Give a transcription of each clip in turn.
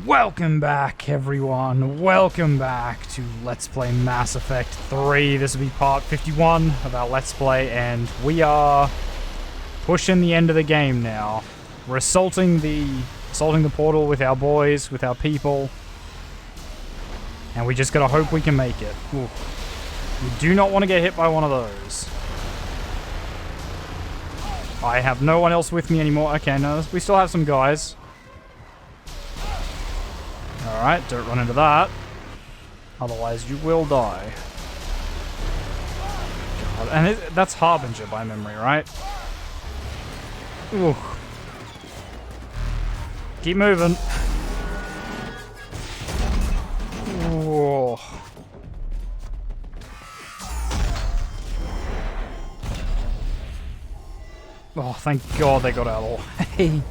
Welcome back, everyone. Welcome back to Let's Play Mass Effect 3. This will be part 51 of our Let's Play, and we are pushing the end of the game now. We're assaulting the portal with our boys, with our people, and we just gotta hope we can make it. Ooh. We do not want to get hit by one of those. I have no one else with me anymore. Okay, no, we still have some guys. Alright, don't run into that. Otherwise you will die. God, and that's Harbinger by memory, right? Ooh. Keep moving. Ooh. Oh, thank God they got out of the way.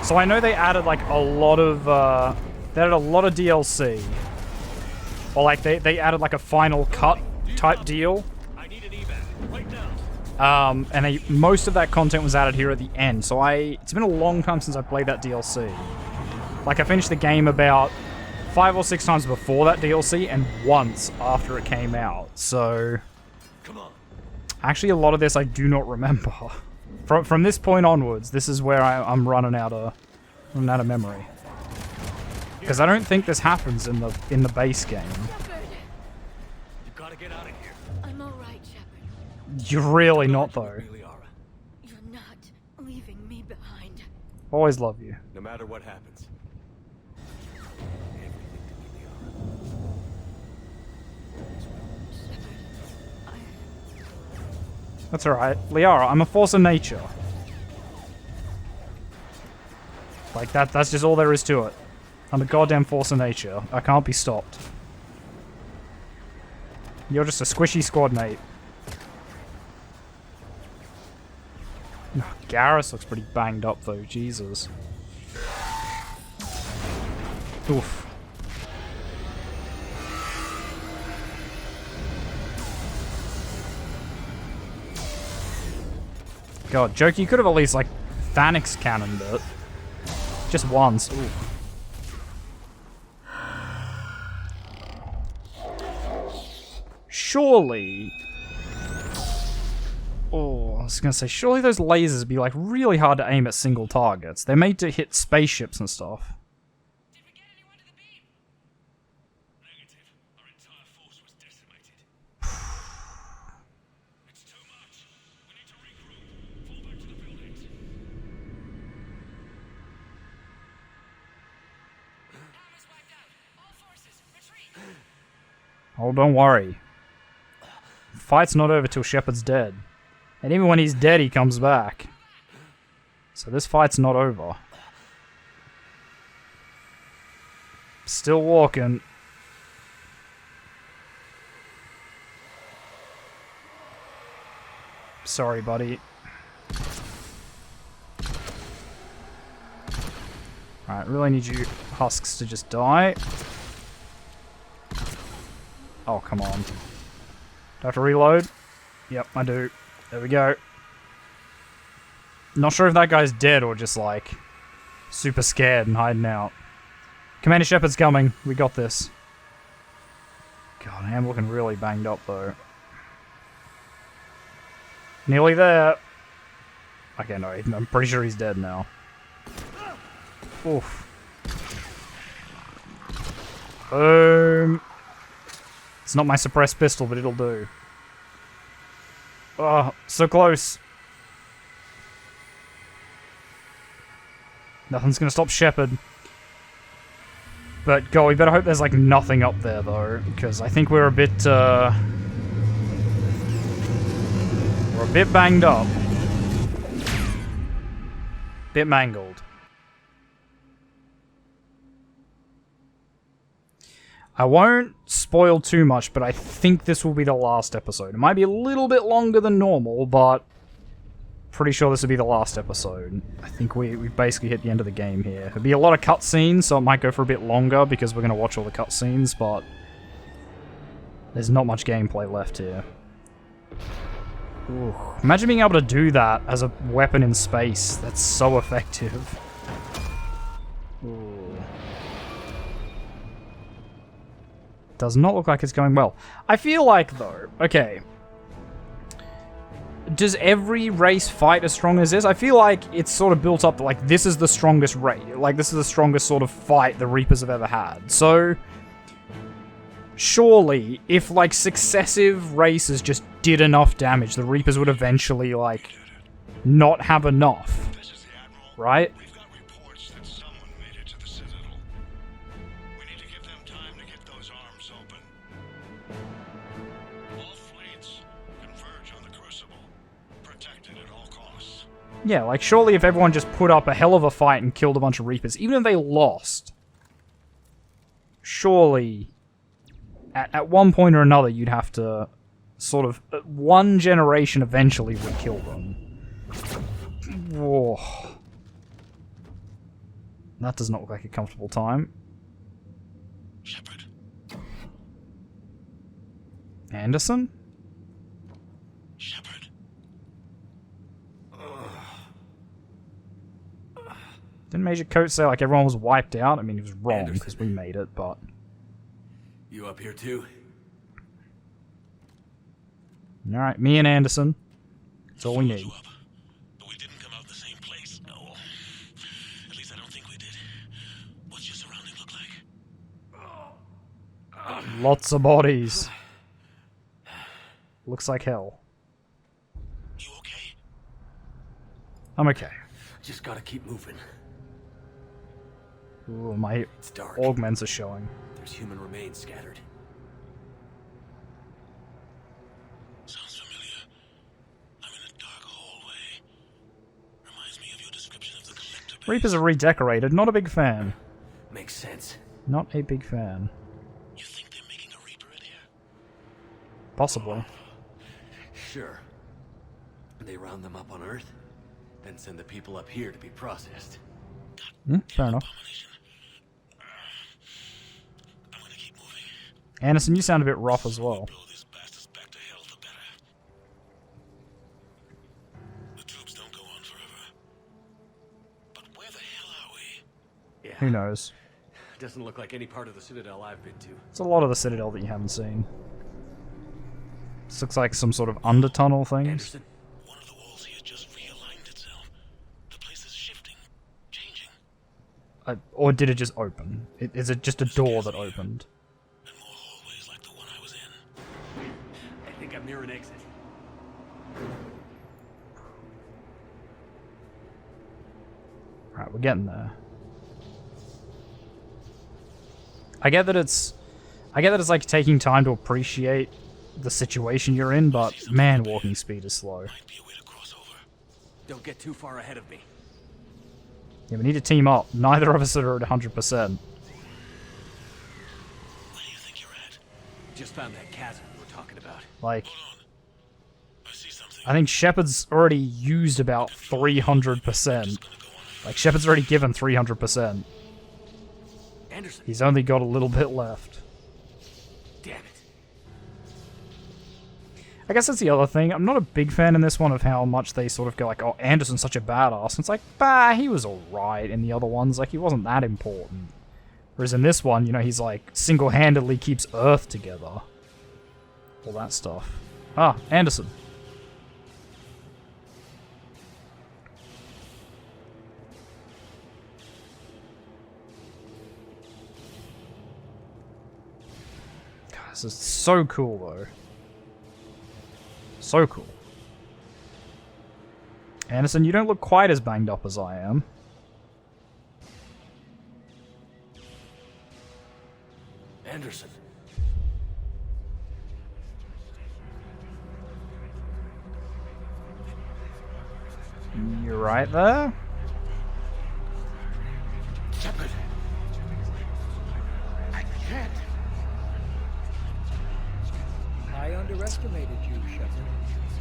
So I know they added like a lot of DLC. Or like they added like a final cut type deal. And most of that content was added here at the end. So it's been a long time since I played that DLC. Like I finished the game about 5 or 6 times before that DLC and once after it came out. So actually a lot of this I do not remember. From this point onwards, this is where I'm running out of memory. Because I don't think this happens in the base game. You gotta get out of here. I'm all right, Shepard. You're really not, though. You're not leaving me behind. Always love you. No matter what happens. That's alright. Liara, I'm a force of nature. Like, that's just all there is to it. I'm a goddamn force of nature. I can't be stopped. You're just a squishy squad mate. Garrus looks pretty banged up though, Jesus. Oof. God, joke, you could have at least, like, Thanix cannoned it. Just once. Ooh. Surely... Oh, I was gonna say, surely those lasers would be, like, really hard to aim at single targets. They're made to hit spaceships and stuff. Did we get anyone to the beam? Negative. Our entire force was decimated. It's too much. We need to regroup. Fall back to the buildings. Armor's wiped out. All forces, retreat. Oh, don't worry. The fight's not over till Shepard's dead. And even when he's dead, he comes back. So this fight's not over. Still walking. Sorry, buddy. Alright, really need you husks to just die. Oh, come on. Do I have to reload? Yep, I do. There we go. Not sure if that guy's dead or just, like, super scared and hiding out. Commander Shepard's coming. We got this. God, I am looking really banged up, though. Nearly there. Okay, no, I'm pretty sure he's dead now. Oof. Boom. It's not my suppressed pistol, but it'll do. Oh, so close. Nothing's gonna stop Shepard. But, God, we better hope there's, like, nothing up there, though. Because I think we're a bit, we're a bit banged up. Bit mangled. I won't spoil too much, but I think this will be the last episode. It might be a little bit longer than normal, but pretty sure this will be the last episode. I think we basically hit the end of the game here. It'll be a lot of cutscenes, so it might go for a bit longer because we're going to watch all the cutscenes, but there's not much gameplay left here. Ooh. Imagine being able to do that as a weapon in space. That's so effective. Ooh. Does not look like it's going well. I feel like, though, okay. Does every race fight as strong as this? I feel like it's sort of built up that, like, this is the strongest race. Like, this is the strongest sort of fight the Reapers have ever had. So, surely, if, like, successive races just did enough damage, the Reapers would eventually, like, not have enough. Right? We've got reports that someone made it to the Citadel. We need to give them time to get those arms open. All fleets converge on the Crucible, protected at all costs. Yeah, like, surely if everyone just put up a hell of a fight and killed a bunch of Reapers, even if they lost, surely, at one point or another, you'd have to sort of... one generation eventually would kill them. Whoa. That does not look like a comfortable time. Shepard. Anderson? Shepard. Didn't Major Coates say, like, everyone was wiped out? I mean, he was wrong, because we made it, but... You up here too? Alright, me and Anderson. That's all we need. Up, but we didn't come out the same place. No. At least I don't think we did. What's your surrounding look like? Lots of bodies. Looks like hell. You okay? I'm okay. Just gotta keep moving. Ooh, my It's dark. augments are showing. There's human remains scattered. Sounds familiar. I'm in a dark hallway. Reminds me of your description of the collector base. Reapers are redecorated. Not a big fan. Makes sense. Not a big fan. You think they're making a Reaper in here? Possibly. Sure. They round them up on Earth, then send the people up here to be processed. Fair enough. Abomination. I'm gonna keep moving. Anderson, you sound a bit rough as well. Blow these bastards back to hell, the better. The troops don't go on forever. But where the hell are we? Yeah. Who knows? Doesn't look like any part of the Citadel I've been to. It's a lot of the Citadel that you haven't seen. This looks like some sort of under-tunnel things. Anderson? One of the walls here just realigned itself. The place is shifting, changing. Or did it just open? Is it just a door that opened? And more hallways like the one I was in. I think I'm near an exit. Right, we're getting there. I get that it's like taking time to appreciate the situation you're in, but man, walking speed is slow. Might be a way to cross over. Don't get too far ahead of me. Yeah, we need to team up. Neither of us are at 100%. Where do you think you're at? Just found that chasm we were talking about. Like, Hold on. I see something. I think Shepard's already used about 300%. Like, Shepard's already given 300%. Anderson. He's only got a little bit left. Damn it. I guess that's the other thing. I'm not a big fan in this one of how much they sort of go like, oh, Anderson's such a badass. And it's like, bah, he was alright in the other ones. Like, he wasn't that important. Whereas in this one, you know, he's like, single-handedly keeps Earth together. All that stuff. Ah, Anderson. God, this is so cool, though. So cool. Anderson, you don't look quite as banged up as I am. Anderson. You right there? Shepard. I can't. I underestimated you, Shepard.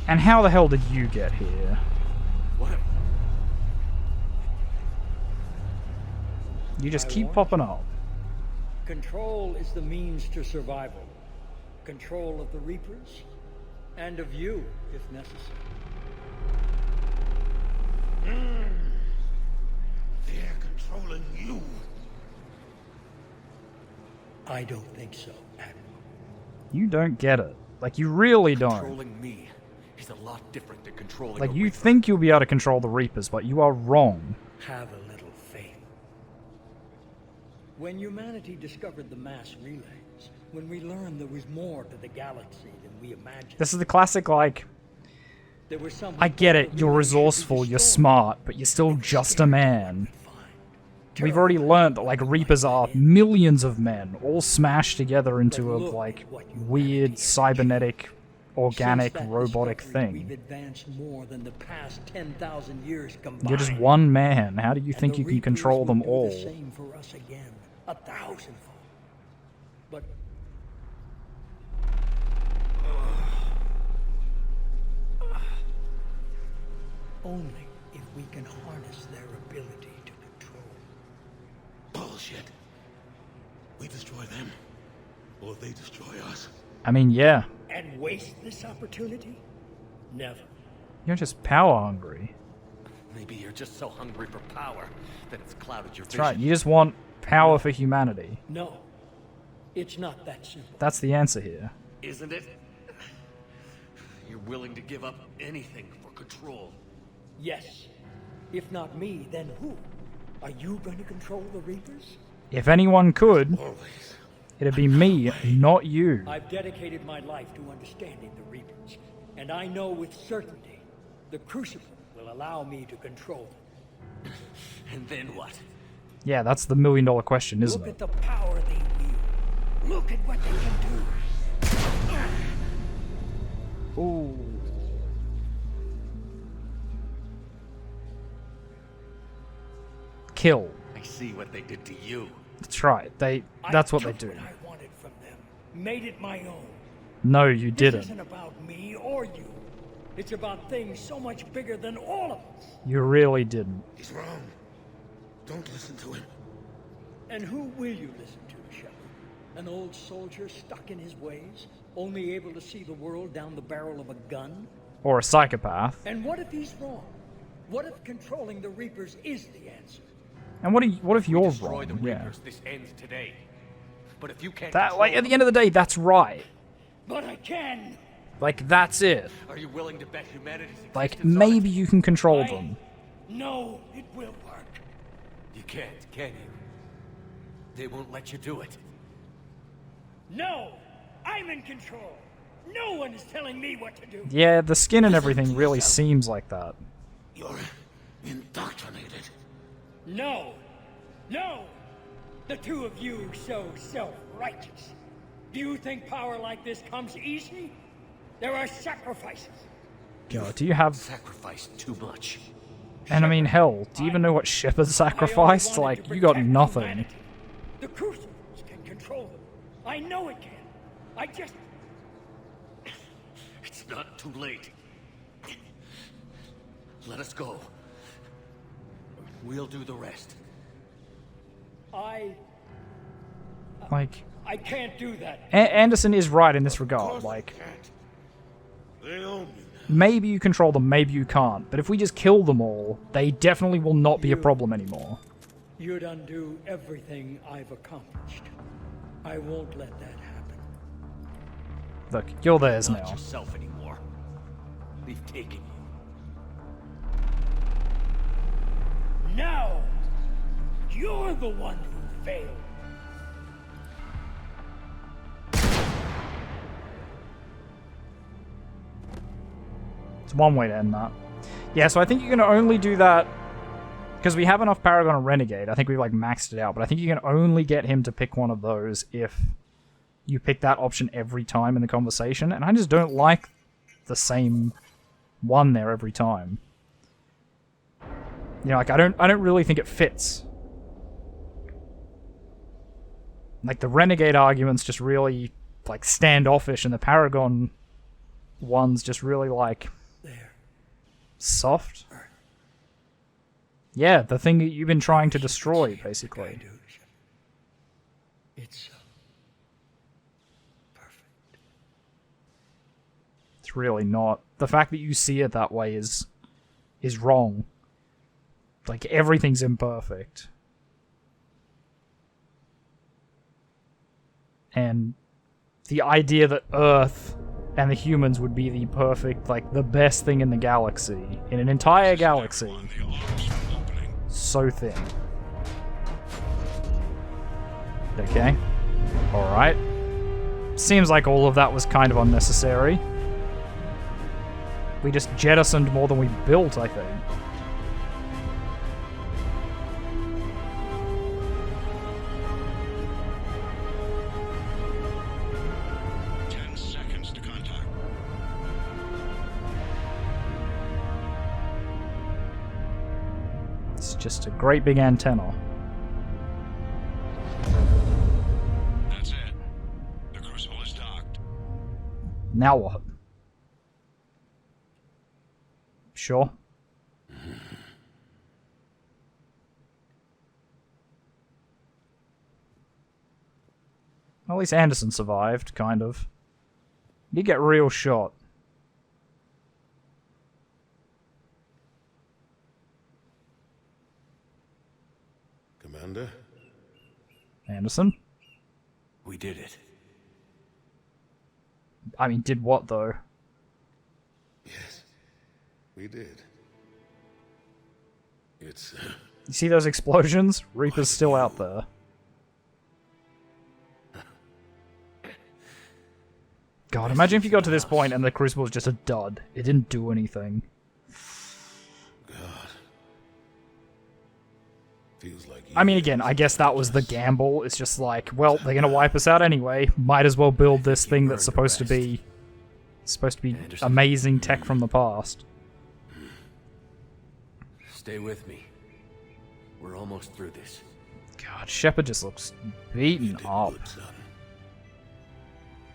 And how the hell did you get here? What? You just I keep want popping up. Control is the means to survival. Control of the Reapers And of you, if necessary. They're controlling you. I don't think so, Admiral. You don't get it. Like, you really don't. Controlling me is a lot different than controlling Like, a you Reaper. think you'll be able to control the Reapers, but you are wrong. Have a little faith. When humanity discovered the mass relays, when we learned there was more to the galaxy than we imagined, This is the classic, like, there were some I get it, you're resourceful, you're smart, but you're still just a man. We've already learned that, like, Reapers are millions of men, all smashed together into a, like, weird, cybernetic, organic, robotic We've thing. advanced more than the past 10,000 years combined. You're just one man. How do you And think the you can Reapers control will them do all? The same for us again, 1,000-fold. But only if we can harness their ability to control. Bullshit. We destroy them, or they destroy us. I mean, yeah. And waste this opportunity? Never. You're just power hungry. Maybe you're just so hungry for power that it's clouded your That's vision. right, you just want power for humanity. No. It's not that simple. That's the answer here. Isn't it? You're willing to give up anything for control. Yes. If not me, then who? Are you going to control the Reapers? If anyone could, Always. it'd be me, not you. I've dedicated my life to understanding the Reapers, and I know with certainty the Crucible will allow me to control them. And then what? Yeah, that's the million-dollar question, isn't Look it? at the power they wield. Look at what they can do. Ooh. Kill. I see what they did to you. That's right. That's what they I took do. what I wanted from them, made it my own. No, you This didn't. isn't about me or you. It's about things so much bigger than all of us. You really didn't. He's wrong. Don't listen to him. And who will you listen to, Shepard? An old soldier stuck in his ways, only able to see the world down the barrel of a gun? Or a psychopath. And what if he's wrong? What if controlling the Reapers is the answer? And what if you're Destroy the wrong? Yeah. Reapers. This ends today. But if you can't That, like, control at the end of the day, that's right. But I can! Like, that's it. them, are you willing to bet humanity's existence Like, on maybe it? you can control them. No, it will work. You can't, can you? They won't let you do it. No! I'm in control! No one is telling me what to do! Yeah, the skin and everything really seems like that. You're indoctrinated. No! No! The two of you so self-righteous. Do you think power like this comes easy? There are sacrifices. God, do you have... Sacrificed too much. And I mean, hell, do you even know what Shepard sacrificed? I only wanted Like, to you got protect nothing. humanity. The Crucibles can control them. I know it can. I just... It's not too late. Let us go. We'll do the rest. Like, I can't do that. Anderson is right in this regard. Like, Can't. They own you now. maybe you control them, maybe you can't. But if we just kill them all, they definitely will not be a problem anymore. You'd undo everything I've accomplished. I won't let that happen. Look, you're theirs Not now. yourself anymore. We've taken you. Now, you're the one who failed. It's one way to end that. Yeah, so I think you can only do that because we have enough Paragon and Renegade. I think we've like maxed it out, but I think you can only get him to pick one of those if you pick that option every time in the conversation, and I just don't like the same one there every time. You know, like I don't really think it fits. Like the Renegade argument's just really like standoffish, and the Paragon one's just really like There. soft. Yeah, the thing that you've been trying to destroy, basically. I do, Shepard. It's perfect. It's really not. The fact that you see it that way is wrong. Like, everything's imperfect. And the idea that Earth and the humans would be the perfect, like, the best thing in the galaxy, in an entire galaxy, so thin. Okay. Alright. Seems like all of that was kind of unnecessary. We just jettisoned more than we built, I think. It's just a great big antenna. That's it. The crucible is docked. Now what? Sure. Well, at least Anderson survived, kind of. He did get real shot. Commander? Anderson? We did it. I mean, did what, though? Yes, we did. It's... You see those explosions? Reaper's still out there. God, imagine if you got to this point and the Crucible was just a dud. It didn't do anything. God. Feels like... I mean, again, I guess that was the gamble. It's just like, well, they're gonna wipe us out anyway. Might as well build this thing that's supposed to be amazing tech from the past. Stay with me. We're almost through this. God, Shepard just looks beaten You did up. good, son.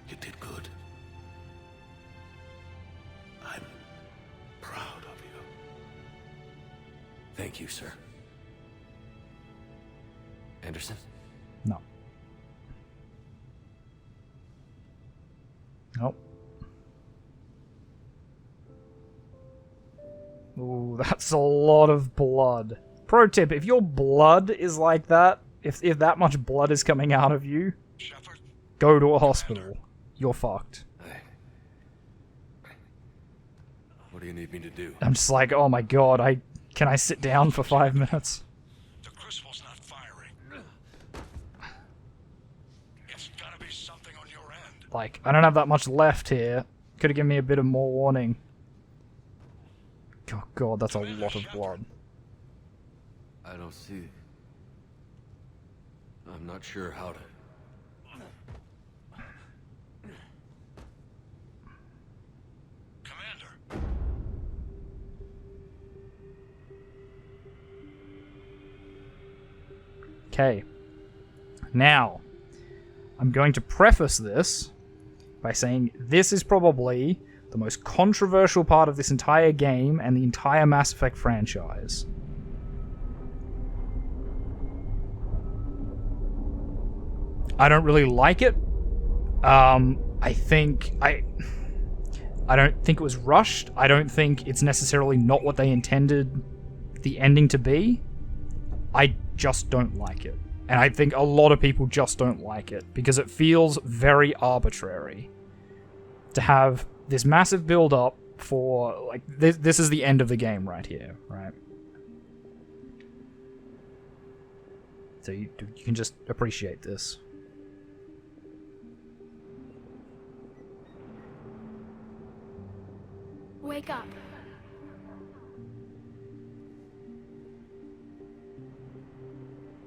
You did good. I'm proud of you. Thank you, sir. Anderson? No. Nope. Ooh, that's a lot of blood. Pro tip, if your blood is like that, if that much blood is coming out of you, Shepard? go to a hospital. You're fucked. What do you need me to do? I'm just like, oh my god, can I sit down for 5 minutes? The crucible's not firing. It's gotta be something on your end. Like, I don't have that much left here. Could have given me a bit of more warning. Oh god, that's a lot of blood. I don't see... I'm not sure how to... Commander! Okay. Now, I'm going to preface this by saying this is probably the most controversial part of this entire game and the entire Mass Effect franchise. I don't really like it. I don't think it was rushed. I don't think it's necessarily not what they intended the ending to be. I just don't like it. And I think a lot of people just don't like it because it feels very arbitrary to have this massive build-up for, like, this is the end of the game right here, right? So you can just appreciate this. Wake up.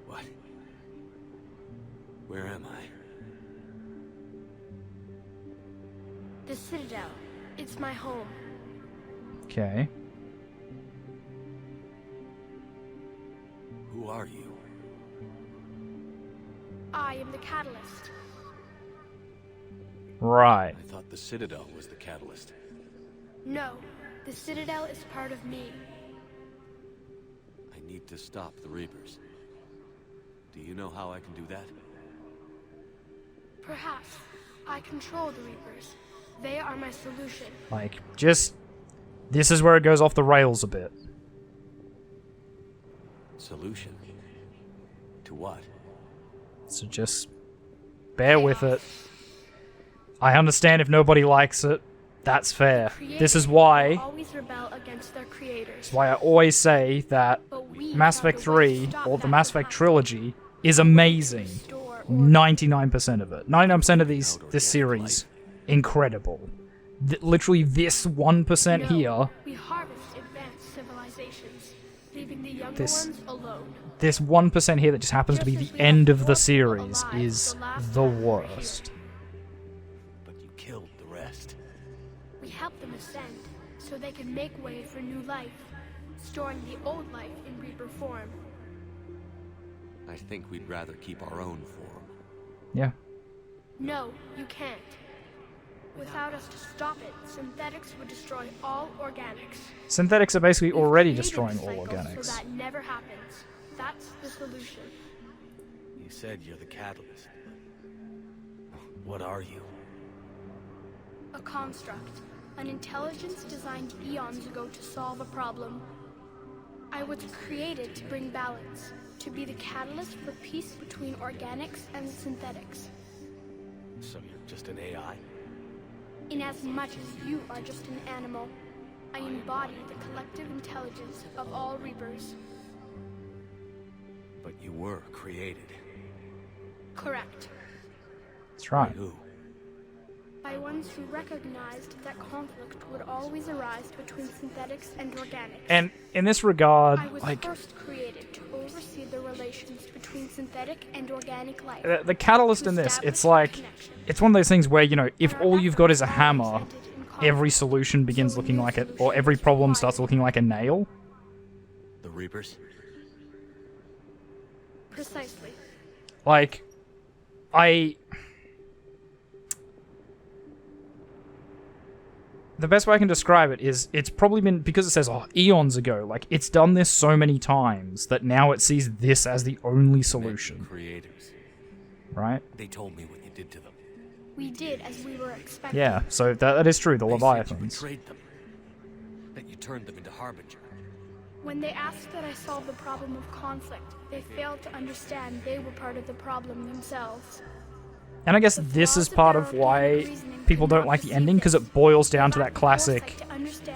What? Where am I? The Citadel. It's my home. Okay. Who are you? I am the catalyst. Right. I thought the Citadel was the catalyst. No, the Citadel is part of me. I need to stop the Reapers. Do you know how I can do that? Perhaps I control the Reapers. They are my solution. Like, just... This is where it goes off the rails a bit. Solution? To what? So just... bear with it. I understand if nobody likes it. That's fair. This is why... always rebel against their creators. That's why I always say that Mass Effect 3, or the Mass Effect trilogy, is amazing. 99% of it. 99% of this series, incredible. Literally this 1% here, We harvest advanced civilizations, leaving the younger ones alone. this 1% here that just happens to be the end of the series is the worst. But you killed the rest. We help them ascend, so they can make way for new life, storing the old life in Reaper form. I think we'd rather keep our own form. Yeah. No, you can't. Without us to stop it, synthetics would destroy all organics. Synthetics are basically already We've destroying created all a cycle organics. So that never happens. That's the solution. You said you're the catalyst. What are you? A construct. An intelligence designed eons ago to solve a problem. I was created to bring balance, to be the catalyst for peace between organics and synthetics. So you're just an AI? Inasmuch as you are just an animal, I embody the collective intelligence of all Reapers. But you were created. Correct. That's right. Who? By ones who recognized that conflict would always arise between synthetics and organics. And in this regard, I was like, first created to oversee the relations between synthetic and organic life. the catalyst in this, it's like, it's one of those things where, you know, if all you've got is a hammer, every solution begins looking like it, or every problem starts looking like a nail. The Reapers? Precisely. Like, the best way I can describe it is it's probably been, because it says, eons ago, like, it's done this so many times that now it sees this as the only solution. Creators. Right? They told me what you did to them. We did as we were expecting. Yeah, so that is true, the They said you Leviathans. betrayed them. That you turned them into Harbinger. When they asked that I solve the problem of conflict, they failed to understand they were part of the problem themselves. And I guess this is part of why people don't like the ending, because it boils down to that classic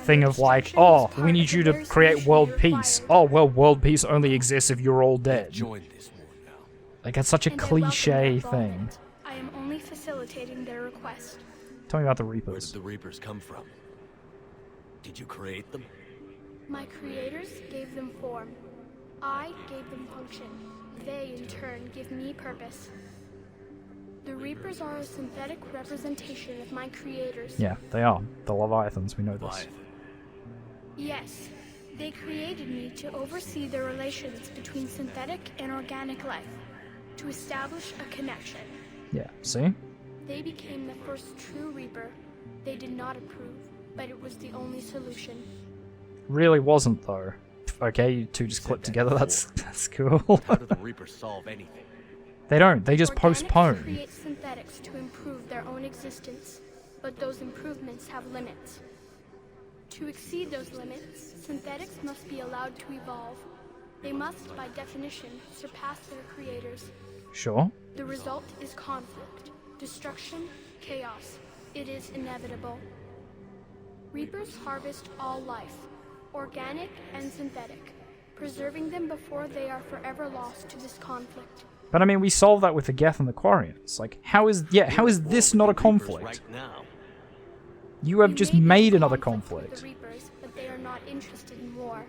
thing of like, oh, we need you to create world peace. Oh, well, world peace only exists if you're all dead. Join this war now. Like, it's such a And I welcome cliche their thing. involvement. I am only facilitating their request. Tell me about the Where did Reapers. the Reapers come from? Did you create them? My creators gave them form. I gave them function. They, in turn, give me purpose. The Reapers are a synthetic representation of my creators. Yeah, they are. The Leviathans, we know this. Leviathan. Yes, they created me to oversee the relations between synthetic and organic life, to establish a connection. Yeah, see? They became the first true Reaper. They did not approve, but it was the only solution. Really wasn't, though. Okay, you two just clipped together, that's cool. How do the Reapers solve anything? They don't, they just Organics postpone. create synthetics to improve their own existence, but those improvements have limits. To exceed those limits, synthetics must be allowed to evolve. They must, by definition, surpass their creators. Sure. The result is conflict, destruction, chaos. It is inevitable. Reapers harvest all life, organic and synthetic, preserving them before they are forever lost to this conflict. But I mean, we solved that with the Geth and the Quarians. Like, how is this not a conflict? Right now. You have just may be made in another conflict with conflict. the Reapers, but they are not interested in war.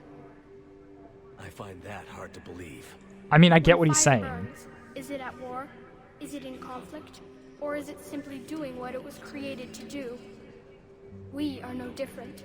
I find that hard to believe. I mean, I get When what he's fire saying. burns, is it at war? Is it in conflict? Or is it simply doing what it was created to do? We are no different.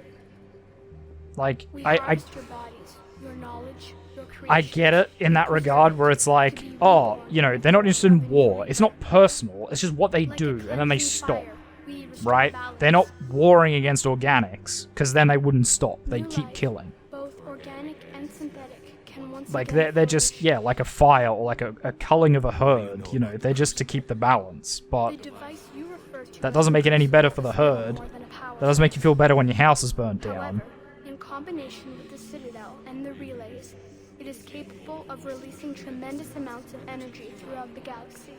Like, We I harvest your bodies, your knowledge, your creation. I get it in that regard, where it's like, oh, you know, they're not interested in war. It's not personal. It's just what they Like a do, and then they cleansing stop. fire, we restore Right? balance. They're not warring against organics, because then they wouldn't stop. They'd New keep life, killing. Both organic and synthetic can once Like, again they're just, flourish. yeah, like a fire or like a culling of a herd, you know, they're just to keep the balance. The But device you refer That doesn't make it any better for the herd. That doesn't make you feel better when your house is burnt down. However, in combination with the Citadel and the relays, it is capable of releasing tremendous amounts of energy throughout the galaxy.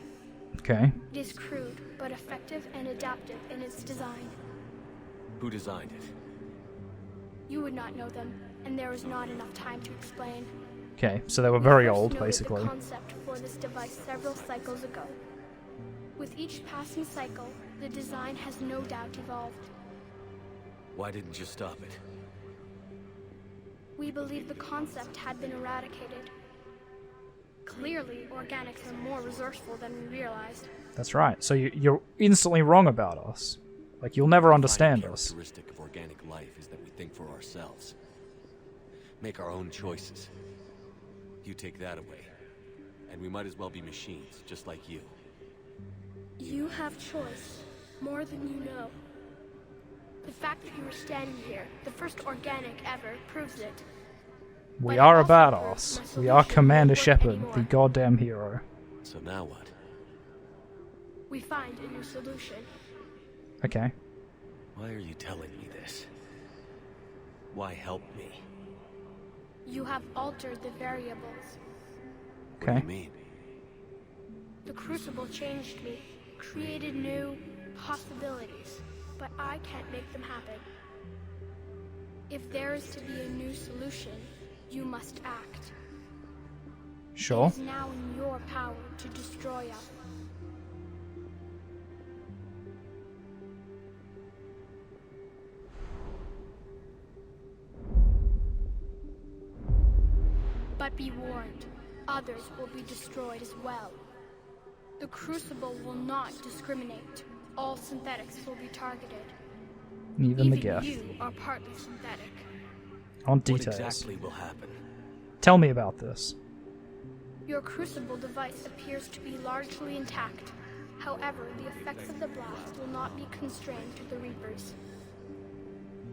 Okay. It is crude, but effective and adaptive in its design. Who designed it? You would not know them, and there is not enough time to explain. Okay, so they were very We first old, noted basically. the concept for this device several cycles ago. With each passing cycle, the design has no doubt evolved. Why didn't you stop it? We believe the concept had been eradicated. Clearly, organics are more resourceful than we realized. That's right. So you're instantly wrong about us. Like, you'll never understand Defining us. characteristic of organic life is that we think for ourselves. Make our own choices. You take that away, and we might as well be machines, just like you. You have choice, more than you know. The fact that you are standing here, the first organic ever, proves it. We But it are a also badass. proves my We are solution Commander won't work Shepard, anymore. the goddamn hero. So now what? We find a new solution. Okay. Why are you telling me this? Why help me? You have altered the variables. What do Okay. you mean? The Crucible changed me, created new possibilities, but I can't make them happen. If there is to be a new solution, you must act. Sure. It is now in your power to destroy us. But be warned, others will be destroyed as well. The Crucible will not discriminate. All synthetics will be targeted. Even the Even Geth. you are partly synthetic. I want What details. exactly will happen? Tell me about this. Your Crucible device appears to be largely intact. However, the effects of the blast will not be constrained to the Reapers.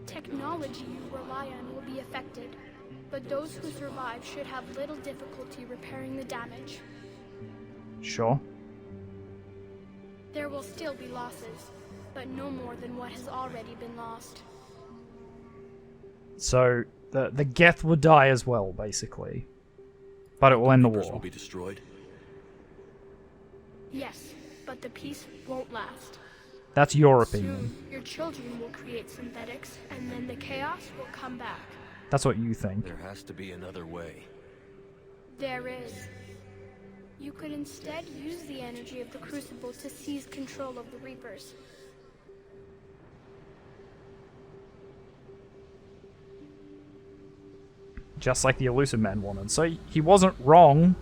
Technology you rely on will be affected, but those who survive should have little difficulty repairing the damage. Sure. There will still be losses, but no more than what has already been lost. So, the Geth would die as well, basically. But it will end the Reapers war. will be destroyed? Yes, but the peace won't last. That's your opinion. Soon, your children will create synthetics, and then the chaos will come back. That's what you think. There has to be another way. There is. You could instead use the energy of the Crucible to seize control of the Reapers. Just like the Elusive Man wanted. So he wasn't wrong,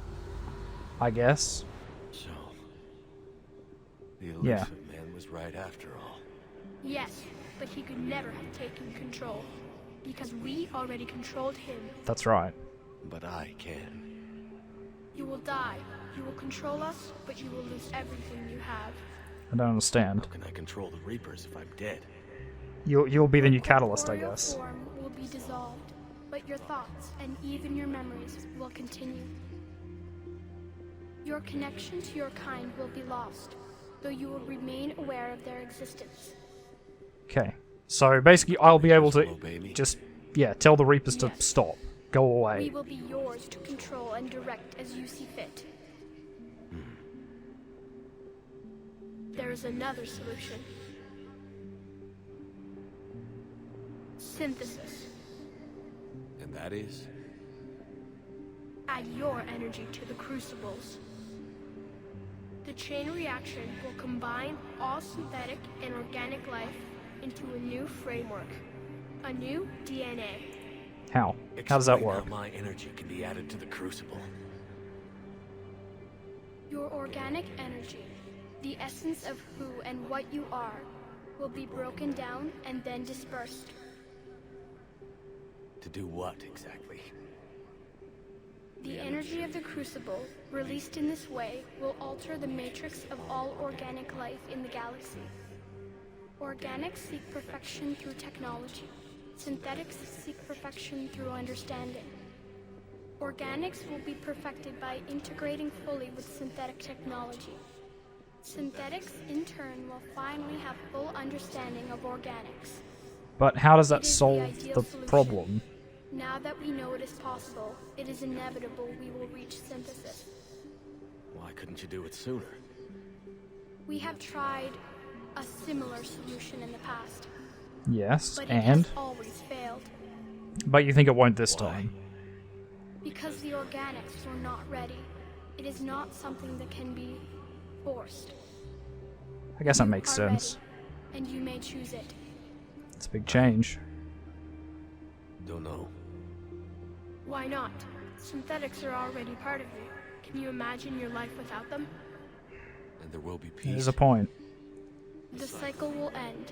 I guess. So, the elusive Yeah. man was right after all. Yes, but he could never have taken control, because we already controlled him. That's right. But I can. You will die. You will control us, but you will lose everything you have. I don't understand. How can I control the Reapers if I'm dead? You'll be the new catalyst, I Corporeal guess. form will be dissolved, but your thoughts and even your memories will continue. Your connection to your kind will be lost, though you will remain aware of their existence. Okay. So basically, I'll be able to Hello, baby. just, tell the Reapers to Yes. stop. Go We away. will be yours to control and direct as you see fit. There is another solution. Synthesis. And that is? Add your energy to the crucibles. The chain reaction will combine all synthetic and organic life into a new framework. A new DNA. How? How does that Explain work? How my energy can be added to the Crucible. Your organic energy, the essence of who and what you are, will be broken down and then dispersed. To do what exactly? The energy of the Crucible, released in this way, will alter the matrix of all organic life in the galaxy. Organics seek perfection through technology. Synthetics seek perfection through understanding. Organics will be perfected by integrating fully with synthetic technology. Synthetics, in turn, will finally have full understanding of organics. But how does It that is solve ideal the solution. problem? Now that we know it is possible, it is inevitable we will reach synthesis. Why couldn't you do it sooner? We have tried a similar solution in the past, Yes, but it and? has always failed. But you think it won't this Why? time? Because the organics were not ready. It is not something that can be forced. I guess that You makes are sense. ready, and you may choose it. It's a big change. Don't know. Why not? Synthetics are already part of you. Can you imagine your life without them? And there will be peace. There's a point. The cycle will end.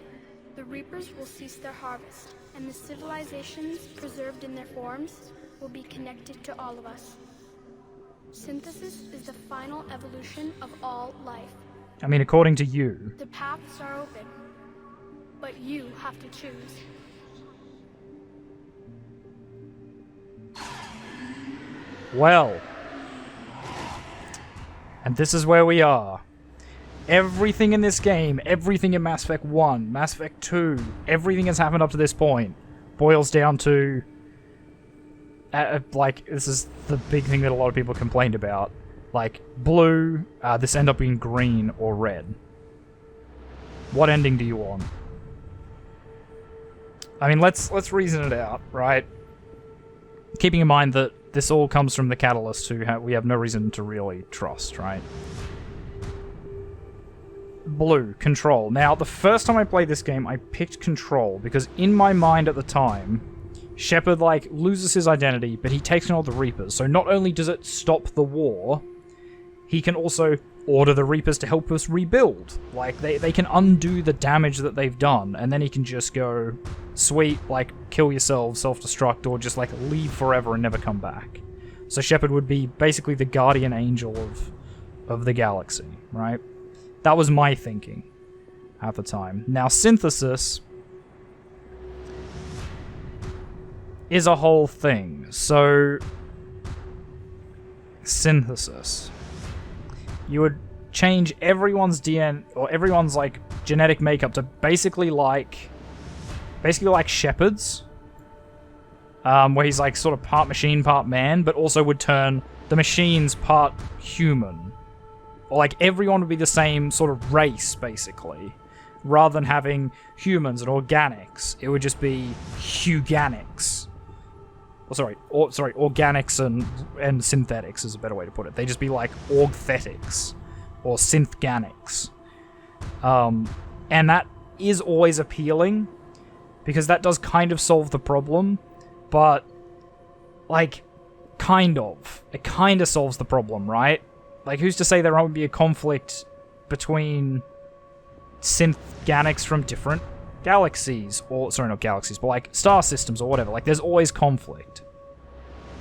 The reapers will cease their harvest, and the civilizations preserved in their forms will be connected to all of us. Synthesis is the final evolution of all life. I mean, according to you. The paths are open, but you have to choose. Well. And this is where we are. Everything in this game, everything in Mass Effect 1, Mass Effect 2, everything that's happened up to this point boils down to... like, this is the big thing that a lot of people complained about. Like, blue, this end up being green or red. What ending do you want? I mean, let's reason it out, right? Keeping in mind that this all comes from the Catalyst, who we have no reason to really trust, right? Blue, Control. Now, the first time I played this game, I picked Control, because in my mind at the time, Shepard, like, loses his identity, but he takes on all the Reapers. So not only does it stop the war, he can also order the Reapers to help us rebuild. Like, they can undo the damage that they've done, and then he can just go, sweet, like, kill yourself, self-destruct, or just, like, leave forever and never come back. So Shepard would be basically the guardian angel of the galaxy, right? That was my thinking at the time. Now, Synthesis is a whole thing. So, Synthesis. You would change everyone's DNA, or everyone's, like, genetic makeup to basically like Shepard's. Where he's, like, sort of part machine, part man, but also would turn the machines part human. Or, like, everyone would be the same sort of race, basically. Rather than having humans and organics, it would just be Huganics. Organics and synthetics is a better way to put it. They'd just be like Orgthetics or Synthganics. And that is always appealing because that does kind of solve the problem, but like kind of. It kind of solves the problem, right? Like, who's to say there won't be a conflict between Synthganics from different galaxies, or, sorry, not galaxies, but like star systems or whatever. Like, there's always conflict.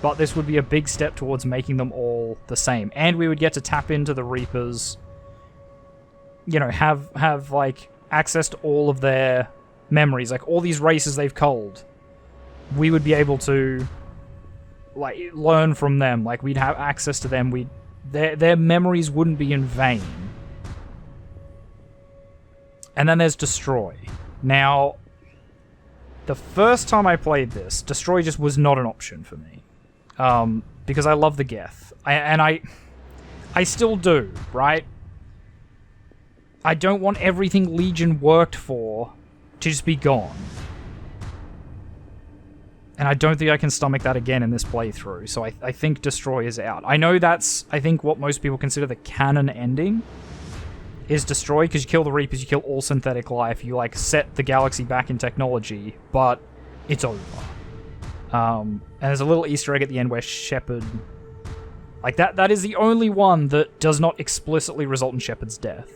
But this would be a big step towards making them all the same. And we would get to tap into the Reapers, you know, have like, access to all of their memories. Like, all these races they've culled, we would be able to, like, learn from them. Like, we'd have access to them. Their memories wouldn't be in vain. And then there's Destroy. Now, the first time I played this, Destroy just was not an option for me. Because I love the Geth. I still do, right? I don't want everything Legion worked for to just be gone. And I don't think I can stomach that again in this playthrough, so I think Destroy is out. I know that's, I think, what most people consider the canon ending, is Destroy, because you kill the Reapers, you kill all synthetic life, you, like, set the galaxy back in technology, but it's over. And there's a little Easter egg at the end where Shepard... Like, that is the only one that does not explicitly result in Shepard's death.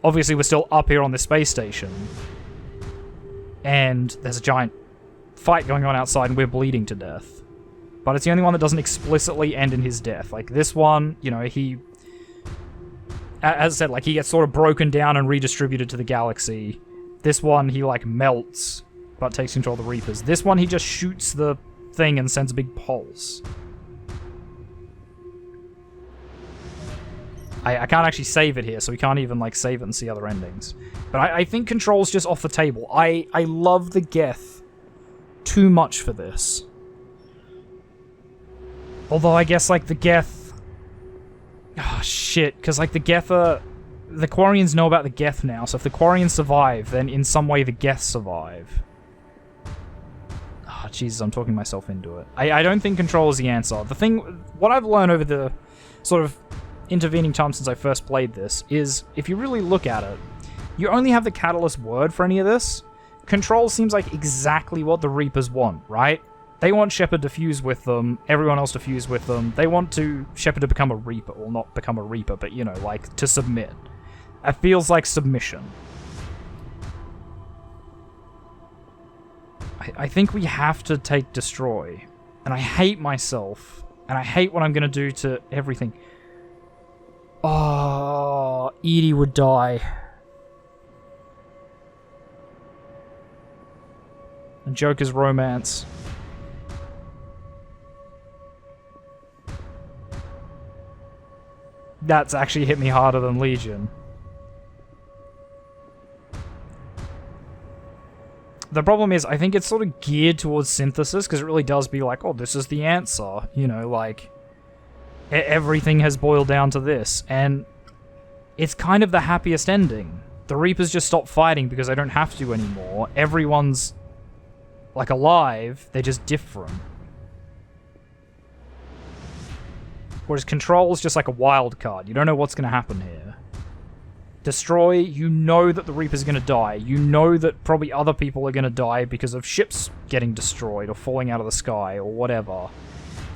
Obviously, we're still up here on this space station, and there's a giant fight going on outside and we're bleeding to death. But it's the only one that doesn't explicitly end in his death. Like, this one, you know, he... As I said, like, he gets sort of broken down and redistributed to the galaxy. This one, he, like, melts, but takes control of the Reapers. This one, he just shoots the thing and sends a big pulse. I can't actually save it here, so we can't even, like, save it and see other endings. But I think Control's just off the table. I love the Geth too much for this. Although I guess, like, the Geth... Oh, shit, because, like, the Geth are... The Quarians know about the Geth now, so if the Quarians survive, then in some way the Geth survive. Oh, Jesus, I'm talking myself into it. I don't think Control is the answer. The thing... What I've learned over the sort of intervening time since I first played this is, if you really look at it, you only have the Catalyst word for any of this. Control seems like exactly what the Reapers want, right? They want Shepard to fuse with them, everyone else to fuse with them. They want Shepard to become a Reaper, or not become a Reaper, but, you know, like, to submit. It feels like submission. I think we have to take Destroy. And I hate myself. And I hate what I'm going to do to everything. Oh, Edie would die. And Joker's romance. That's actually hit me harder than Legion. The problem is, I think it's sort of geared towards synthesis, because it really does be like, oh, this is the answer. You know, like, everything has boiled down to this. And it's kind of the happiest ending. The Reapers just stop fighting because they don't have to anymore. Everyone's, like, alive. They're just different. Whereas Control's just like a wild card. You don't know what's going to happen here. Destroy, you know that the Reaper's going to die. You know that probably other people are going to die because of ships getting destroyed or falling out of the sky or whatever.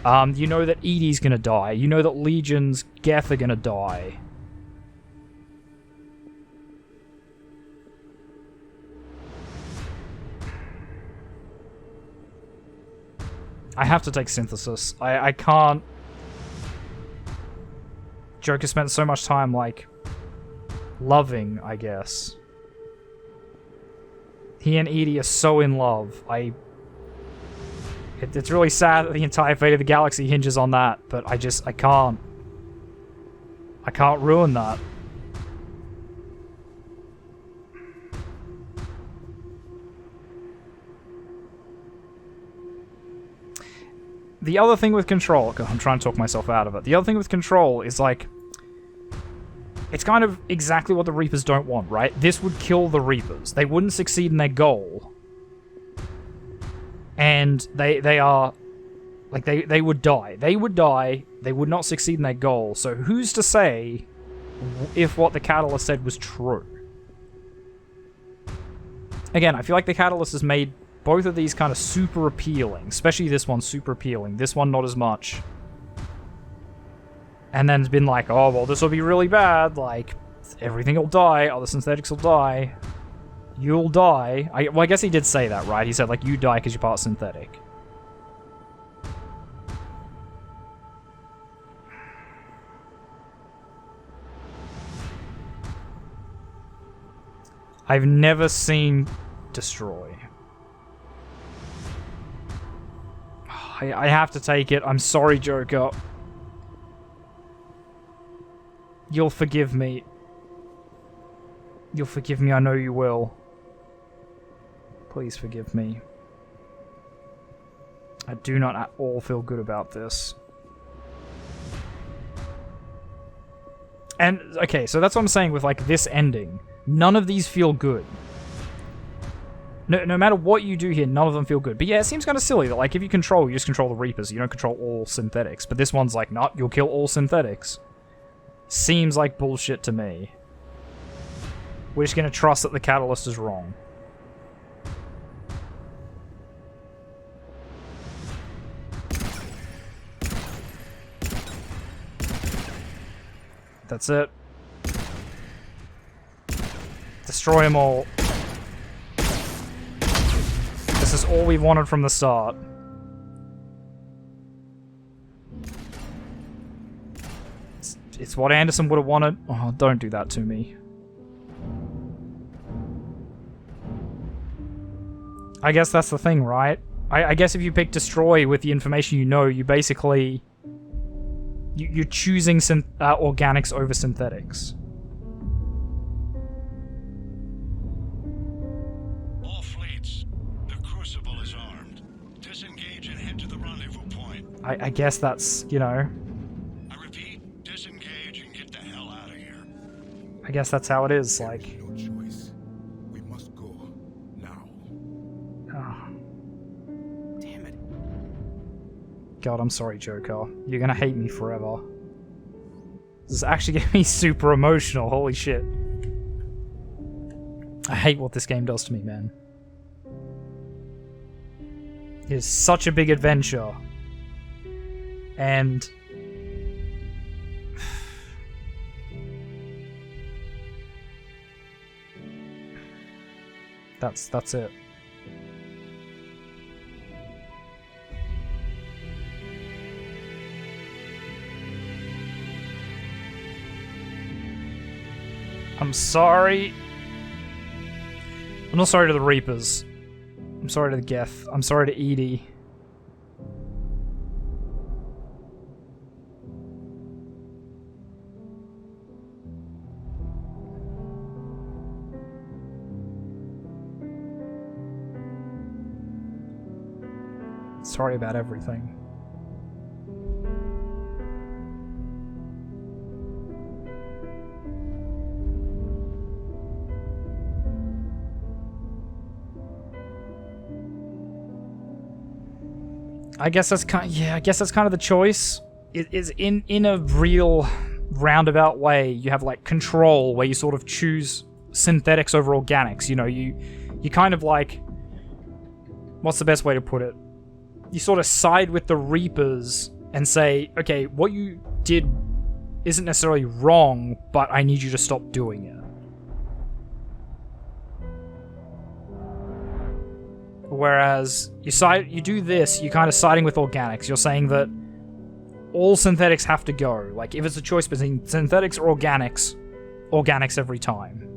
You know that Edie's going to die. You know that Legion's Geth are going to die. I have to take Synthesis. I can't... Joker spent so much time, like, loving, I guess. He and Edie are so in love. It's really sad that the entire fate of the galaxy hinges on that, but I can't. I can't ruin that. The other thing with Control... I'm trying to talk myself out of it. The other thing with Control is, like... It's kind of exactly what the Reapers don't want, right? This would kill the Reapers. They wouldn't succeed in their goal. And they are... Like, they would die. They would die. They would not succeed in their goal. So who's to say if what the Catalyst said was true? Again, I feel like the Catalyst has made both of these kind of super appealing. Especially this one super appealing. This one not as much. And then it's been like, oh, well, this will be really bad. Like, everything will die. Other synthetics will die. You'll die. Well, I guess he did say that, right? He said, like, you die because you're part synthetic. I've never seen Destroy. I have to take it. I'm sorry, Joker. You'll forgive me. You'll forgive me, I know you will. Please forgive me. I do not at all feel good about this. And, okay, so that's what I'm saying with, like, this ending. None of these feel good. No matter what you do here, none of them feel good. But yeah, it seems kind of silly that, like, if you just control the Reapers. You don't control all synthetics. But this one's like, nah, you'll kill all synthetics. Seems like bullshit to me. We're just gonna trust that the Catalyst is wrong. That's it. Destroy them all. This is all we wanted from the start. It's what Anderson would have wanted. Oh, don't do that to me. I guess that's the thing, right? I guess if you pick Destroy with the information you know, you basically... You're choosing organics over synthetics. All fleets, the Crucible is armed. Disengage and head to the rendezvous point. I guess that's, you know... I repeat, disengage and get the hell out of here. I guess that's how it is, There like... is no choice. We must go now. Oh, Damn it. God, I'm sorry, Joker. You're gonna hate me forever. This is actually getting me super emotional, holy shit. I hate what this game does to me, man. It is such a big adventure. And... That's it. I'm sorry. I'm not sorry to the Reapers. I'm sorry to the Geth. I'm sorry to Edie. Sorry about everything. I guess that's kind of the choice. It is in a real roundabout way. You have like control where you sort of choose synthetics over organics. You know, you kind of like, what's the best way to put it? You sort of side with the Reapers and say, okay, what you did isn't necessarily wrong, but I need you to stop doing it. Whereas you do this, you're kind of siding with organics. You're saying that all synthetics have to go. Like, if it's a choice between synthetics or organics, organics every time.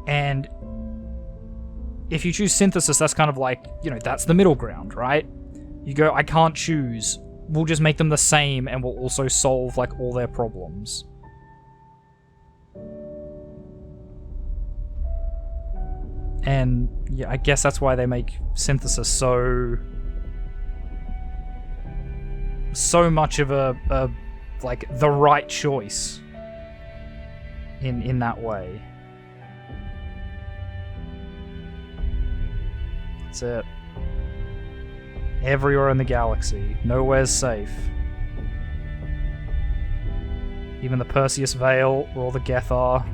And if you choose synthesis, that's kind of like, you know, that's the middle ground, right? You go, I can't choose. We'll just make them the same and we'll also solve, like, all their problems. And yeah, I guess that's why they make synthesis so much of a like the right choice in that way. That's it. Everywhere in the galaxy, nowhere's safe. Even the Perseus Vale, where all the Geth are.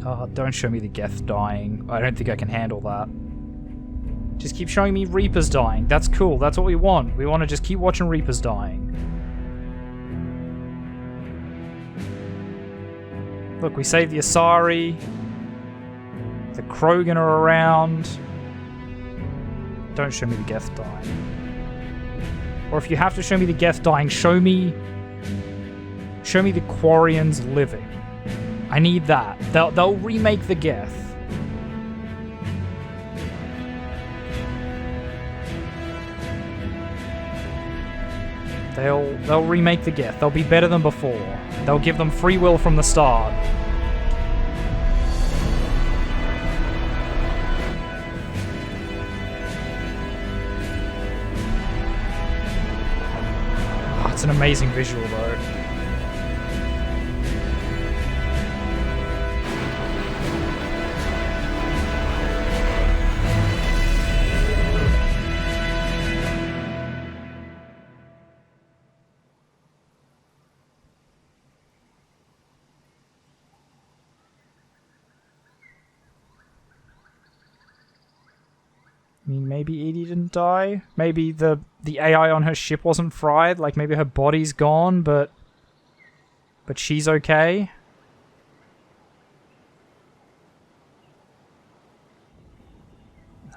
Oh, don't show me the Geth dying. I don't think I can handle that. Just keep showing me Reapers dying. That's cool. That's what we want. We want to just keep watching Reapers dying. Look, we saved the Asari. The Krogan are around. Don't show me the Geth dying. Or if you have to show me the Geth dying, show me the Quarians living. I need that. They'll remake the Geth. They'll remake the Geth. They'll be better than before. They'll give them free will from the start. Oh, it's an amazing visual though. I mean, maybe Edie didn't die. Maybe the AI on her ship wasn't fried. Like, maybe her body's gone, but she's okay.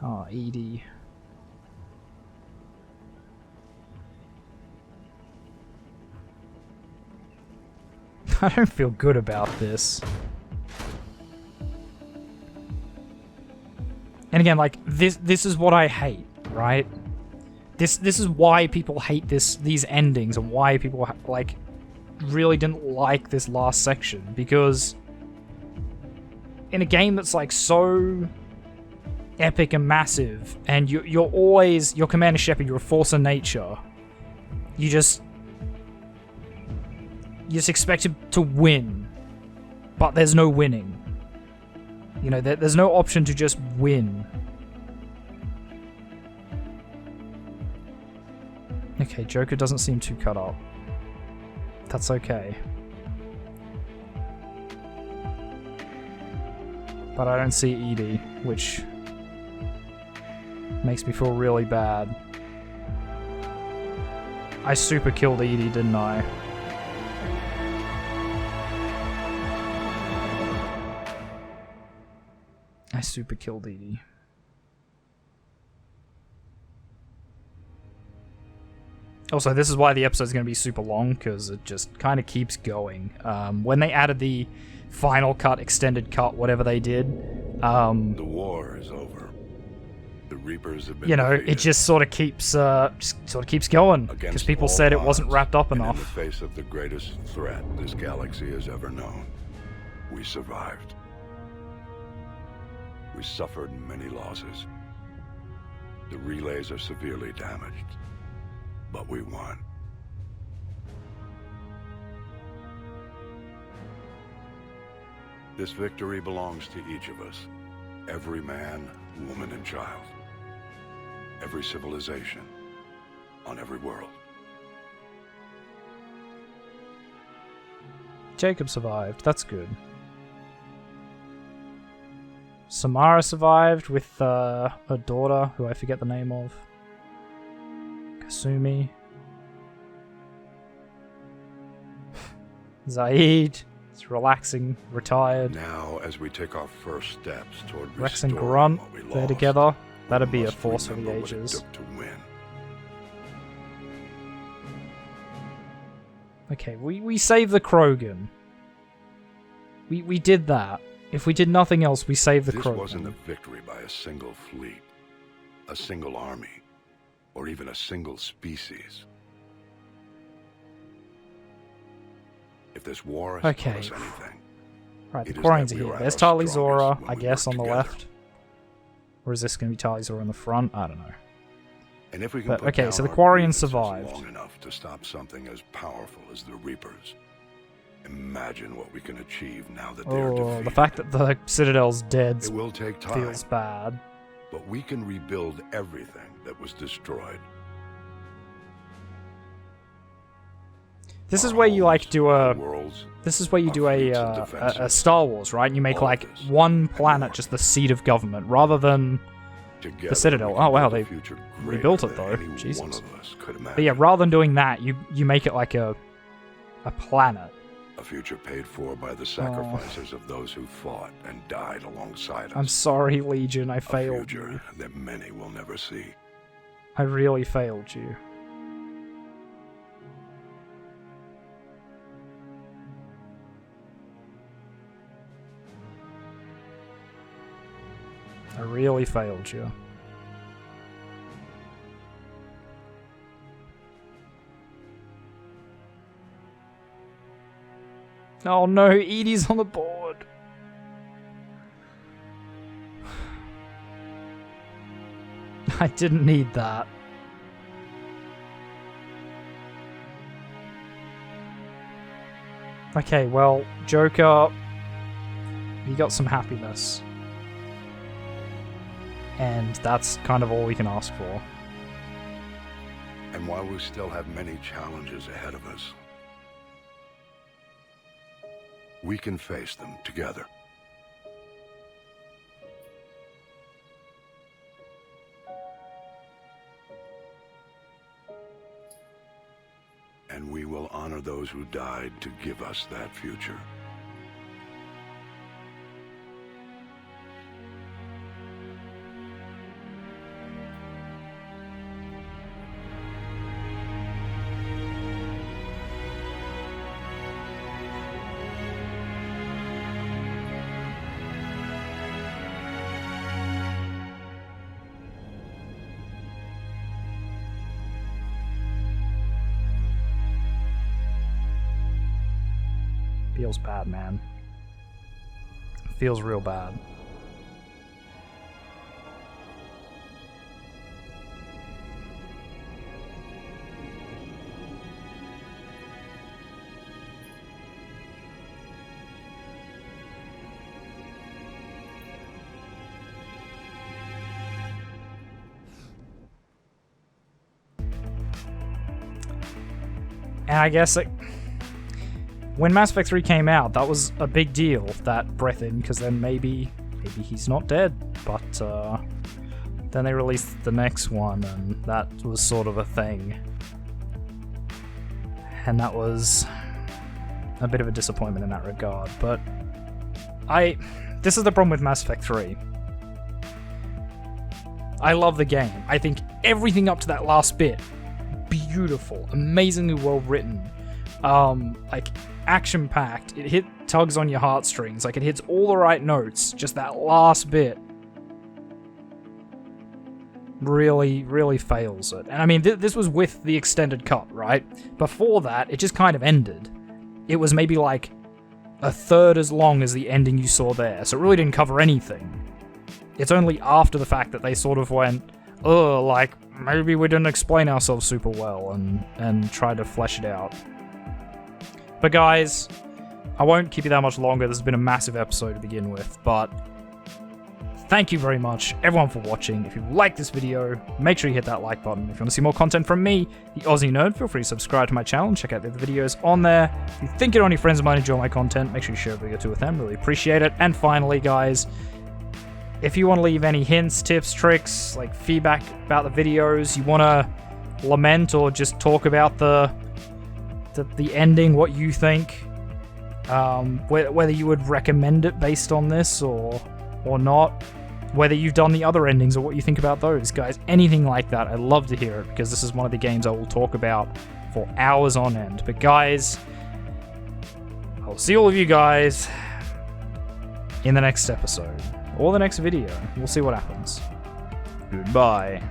Oh, Edie. I don't feel good about this. And again, like, this is what I hate. right? This is why people hate these endings and why people like really didn't like this last section, because in a game that's like so epic and massive, and you're Commander Shepard, you're a force of nature. You're just expected to win, but there's no winning. You know, there's no option to just win. Okay, Joker doesn't seem too cut up. That's okay. But I don't see Edie, which makes me feel really bad. I super killed Edie, didn't I? I super killed Edie. Also, this is why the episode's going to be super long, because it just kind of keeps going. When they added the final cut, extended cut, whatever they did, The war is over. The Reapers have been you know, defeated. it just sort of keeps going, because Against people all said it wasn't odds, wrapped up and in the enough. face of the greatest threat this galaxy has ever known, we survived. We suffered many losses. The relays are severely damaged, but we won. This victory belongs to each of us. Every man, woman, and child. Every civilization. On every world. Jacob survived. That's good. Samara survived with her daughter, who I forget the name of. Kasumi. Zaid is relaxing, retired. Now, as we take our first steps toward Rex and restoring Grunt, what we they're lost, together. That'd we be a must force for the remember what it ages. took to win. Okay, we saved the Krogan. We did that. If we did nothing else, we saved the This Krogan. wasn't a victory by a single fleet, a single army, or even a single species. If this war has taught us anything, Right, the it is Quarians that are we here. are There's at our Tali strongest Zora, when I we guess, work on the together. left. Or is this going to be Tali Zora in the front? I don't know. And if we can But, put okay, down so the our Quarians grievances survived. long enough to stop something as powerful as the Reapers, imagine what we can achieve now that they are Oh, defeated. the fact that the Citadel's dead It will take time, feels bad. but we can rebuild everything that was destroyed. This is Our where you like homes, do our a. worlds, This is where you our do fleets and a defenses. Star Wars, right? You make All of like this one and planet more. just the seat of government, rather than. Together, Citadel. we can Oh, wow, build a they future rebuilt greater it, than though. any Jesus. one of us could imagine. But yeah, rather than doing that, you make it like a planet. A future paid for by the sacrifices of those who fought and died alongside us. I'm sorry, Legion. I A failed future you. that many will never see. I really failed you. I really failed you. Oh no, Edie's on the board. I didn't need that. Okay, well, Joker, you got some happiness. And that's kind of all we can ask for. And while we still have many challenges ahead of us, we can face them together. And we will honor those who died to give us that future. Feels bad, man. Feels real bad. And I guess when Mass Effect 3 came out, that was a big deal, that breath in, because then maybe he's not dead. But then they released the next one, and that was sort of a thing. And that was a bit of a disappointment in that regard. But this is the problem with Mass Effect 3. I love the game. I think everything up to that last bit, beautiful, amazingly well written, like action-packed. It tugs on your heartstrings, like it hits all the right notes. Just that last bit really, really fails it. And I mean, this was with the extended cut, right? Before that, it just kind of ended. It was maybe like a third as long as the ending you saw there, so it really didn't cover anything. It's only after the fact that they sort of went, oh, like, maybe we didn't explain ourselves super well, and tried to flesh it out. But guys, I won't keep you that much longer. This has been a massive episode to begin with, but thank you very much, everyone, for watching. If you like this video, make sure you hit that like button. If you want to see more content from me, the Aussie Nerd, feel free to subscribe to my channel and check out the other videos on there. If you think any friends of mine enjoy my content, make sure you share a video too with them. Really appreciate it. And finally, guys, if you want to leave any hints, tips, tricks, like feedback about the videos, you want to lament or just talk about the ending, what you think, whether you would recommend it based on this or not, whether you've done the other endings or what you think about those, guys, anything like that, I'd love to hear it, because this is one of the games I will talk about for hours on end. But guys, I'll see all of you guys in the next episode. Or the next video. We'll see what happens. Goodbye.